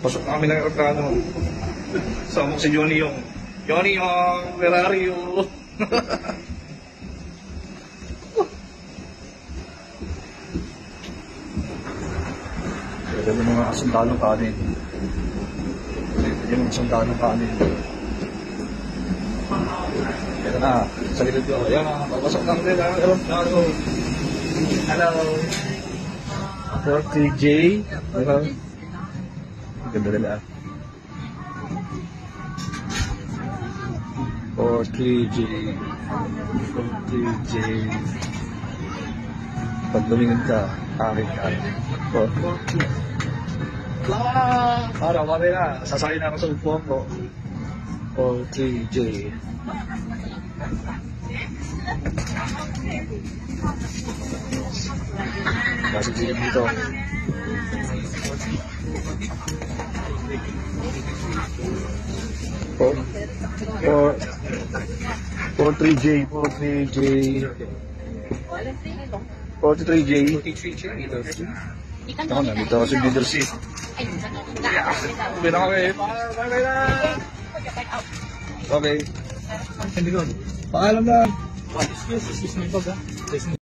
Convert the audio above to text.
Pasok kami ng aeroplano. Samok si Johnny yung Ferrari yung... Ito yung mga sundalong kanin. Ito yung sundalong kanin. Ito na, sa likod ko. Ayan na, papasok na kami ng aeroplano. Hello. 40J. Hello. Ganda nila. 40J. 40J. Pag tumingin ka, akin ka. Para kami na. Sasakay na ako sa upuan ko. 40J. Masig sila dito. 43J. 43J. Ako na, dito ako sa middle seat. Pina kami. Bye na. Okay. Paalam na. Excuse me,